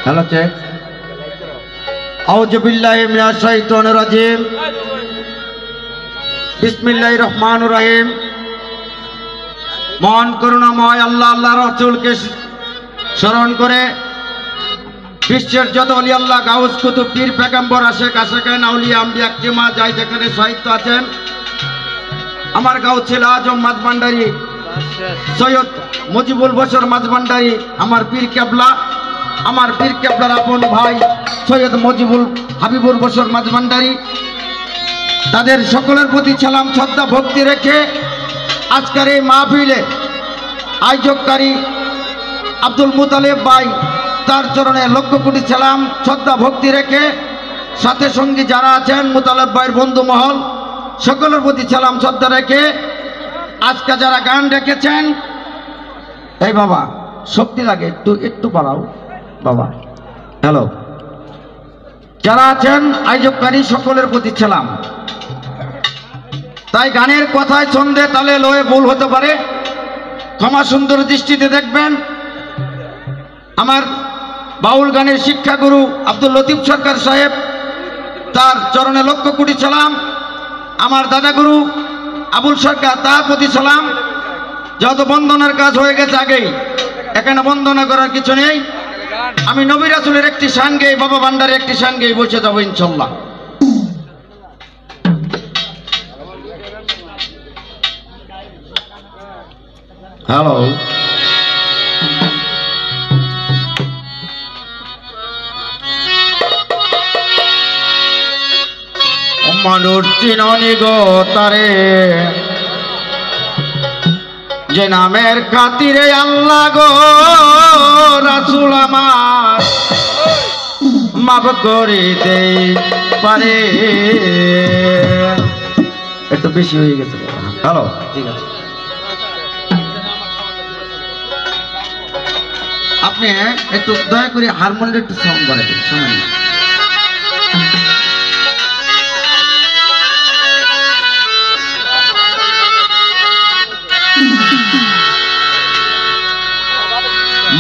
hello check औज़ु बिल्लाहि मिनश शैतानिर रजीम बिस्मिल्लाहिर रहमानिर रहीम महान करुणामय अल्लाह अल्लाह रसूल के स्मरण करे বিশ্বের যত ওলি আল্লাহ গাউস কুতুব পীর পেগম্বর আশিক আশিকান আউলিয়া আম্বিয়া কিমা যাই যেখানে সাহিত্য আছেন আমার গাঁও ছিল আজম মাঝভান্ডারী সৈয়দ মুজিবুল বশর মাঝভান্ডারী আমার পীর কেবলার আপন ভাই সৈয়দ মুজিবুল হাবিবুর বশর মাঝভান্ডারী তাদের সকলের প্রতি সালাম শ্রদ্ধা ভক্তি রেখে আজকের এই মাহফিলে আয়োজককারী আব্দুল মুতালেব ভাই তার চরণে লক্ষ কোটি সালাম শ্রদ্ধা ভক্তি রেখে সাথে সঙ্গী যারা আছেন মুতালেব ভাইয়ের বন্ধু মহল সকলের প্রতি সালাম শ্রদ্ধা রেখে আজকে যারা গান রেখেছেন এই বাবা শক্তি লাগে একটু বাড়াও বাবা হ্যালো যারা আছেন আয়োজককারী সকলের প্রতি সালাম তাই গানের কথায় ছন্দে তালে লয়ে ভুল হতে পারে ক্ষমা সুন্দর দৃষ্টিতে দেখবেন আমার বাউল গানের শিক্ষাগুরু আব্দুল লতিফ সরকার সাহেব তার চরণে লক্ষ কোটি সালাম আমার দাদাগুরু আবুল সরকার তার প্রতি সালাম যত বন্দনার কাজ হয়ে গেছে আগেই এখানে বন্দনা করার কিছু নেই আমি নবী রাসূলের একটি শান গেয়ে বাবা ভান্ডারের একটি শান গেয়ে বসে যাবো ইনশাল্লাহ হ্যালো মানুষ চিননি গো তারে যে নামের খাতিরে আল্লাহ গো রাসূল আমার মাফ করে দেই পারে একটু বেশি হয়ে গেছে হ্যালো ঠিক আছে আপনি একটু দয়া করে হারমোনিয়াম একটু সাউন্ড বাড়াই দিন শুনুন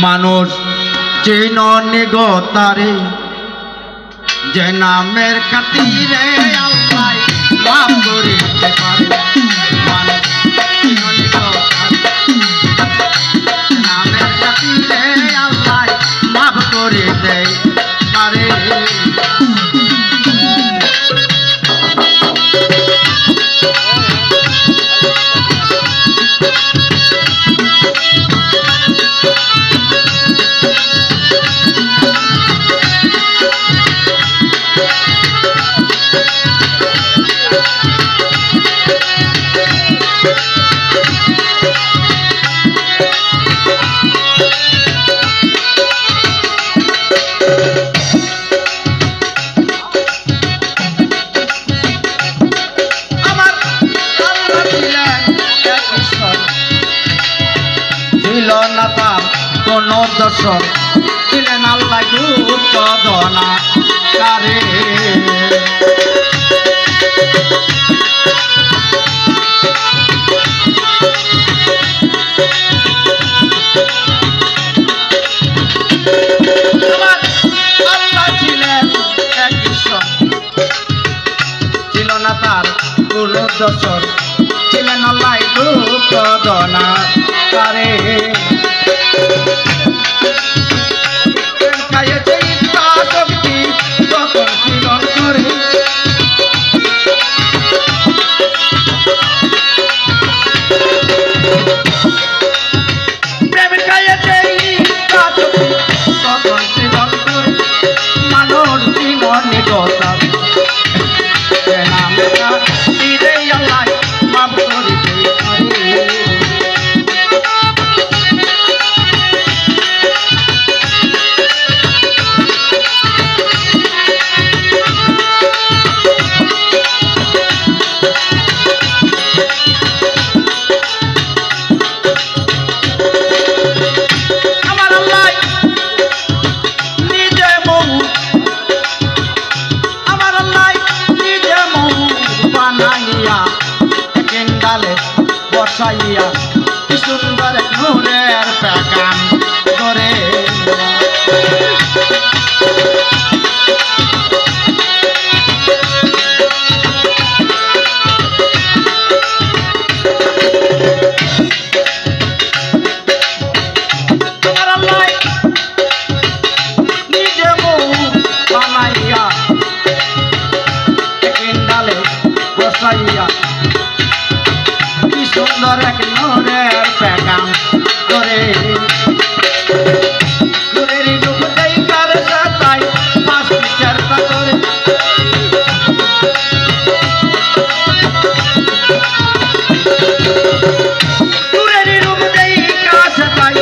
মানুষ চিননি গো তারে যে নামের খাতিরে আল্লাহ মাফ করে দিতে পারে মানুষ চিননি গো নামের খাতিরে আল্লাহ মাফ করে দেয় পারে কোন দর্শক ছিলেন আল্লাহ উৎপাদনা কারে আল্লাহ ছিলেন এক ঈশ্বর ছিল না তার কোন দর্শক ছিলেন আল্লাহ উৎপাদনা কারে বানাইয়া ডালে বসাইয়া কি সুন্দর এক নূরের পেগাম করে নূরের রূপ দেখার সাতাই পাঁচটি চেষ্টা করে নূরের রূপ দেখার সাতাই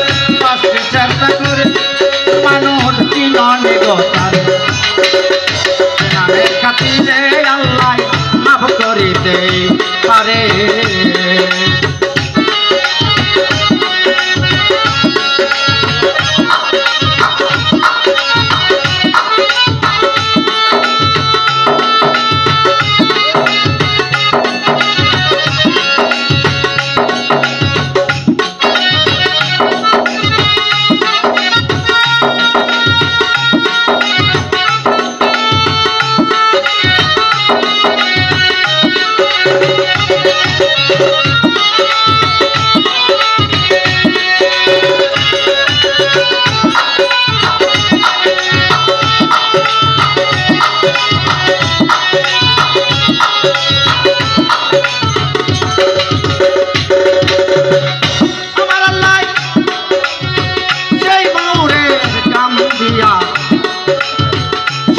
পাঁচটি চেষ্টা করে মানুষ চিননে গোতার নামের খাতিরে আল্লাহ মাফ করিতে পারে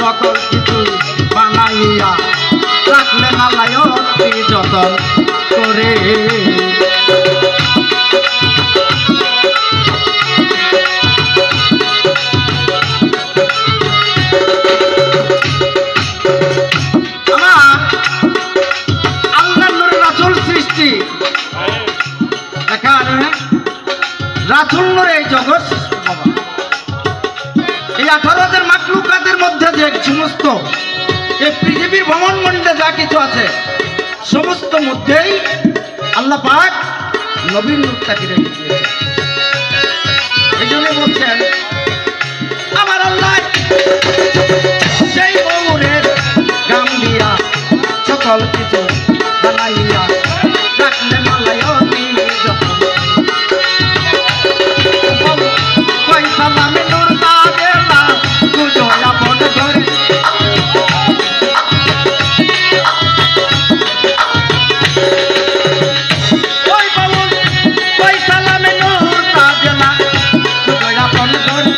সকল কিছু বানাইয়া রাখলেন আল্লাহ অতি যতন করে আমার আল্লাহ নূরের রাসূল সৃষ্টি এখানে রাসূল নূর এই জগৎ সৃষ্টি বাবা এই 18,000 মাখলুকাতের মধ্যে যে সমস্ত এই পৃথিবীর ভ্রমণমণ্ডলে যা কিছু আছে সমস্ত মধ্যেই আল্লাহ পাক নবীর নূরটাকে রেখে দিয়েছেন এই জন্য বলছেন আমার আল্লাহ সেই নূরের গাম দিয়া সকল কিছু বানাইয়া রাখলেন আল্লাহ অতি যতন কই সালামে নূর তাজেলা তুজো আপন করে ওই বাবুল কই সালামে নূর তাজেলা তুজো আপন করে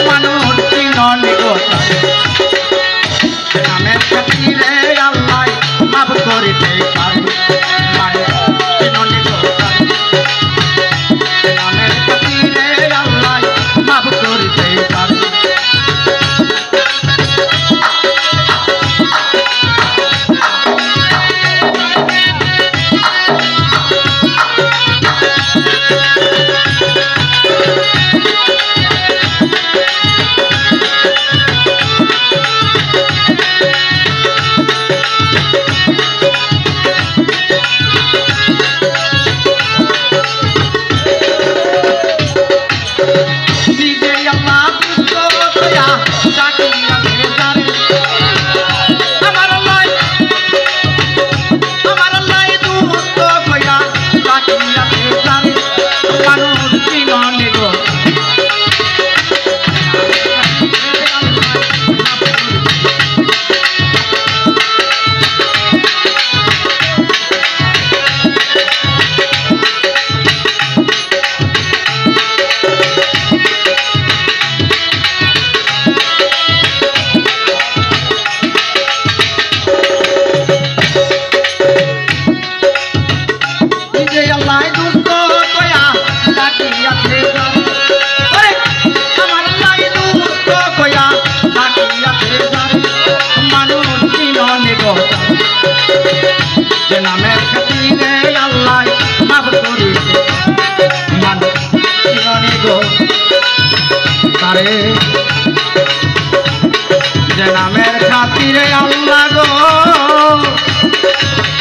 মানুষ চিননে গোতা নামের খাতিরে আল্লাহ মাফ করিতে পারে মানুষ চিননে গোতা নামের খাতিরে আল্লাহ মাফ করিতে পারে নিজে আল্লাহ দুষ্টয়া ডাকিয়া ভেজারে আমার আল্লাহ দুষ্ট কইয়া ডাকিয়া ভেজারে মানুষ চিননে গো নিজে আল্লাহ দুষ্ট কইয়া ডাকিয়া ভেজারে ওরে আমার আল্লাহ দুষ্ট কইয়া ডাকিয়া ভেজারে মানুষ চিননে গো যে নামের খাতিরে আল্লাহ মাফ করিতে মানুষ চিননে গো তারে যে নামের খাতিরে আল্লাহ গো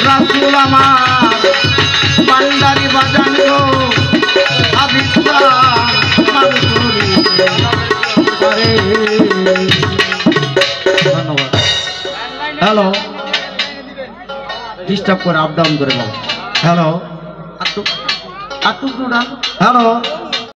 রাসূল আমার পান্ডারি বাজান গো আবিষ্কার মাফ করিতে পারে ধন্যবাদ হ্যালো ডিস্টার্ব করে আপ ডাউন করে দাও হ্যালো আটু হ্যালো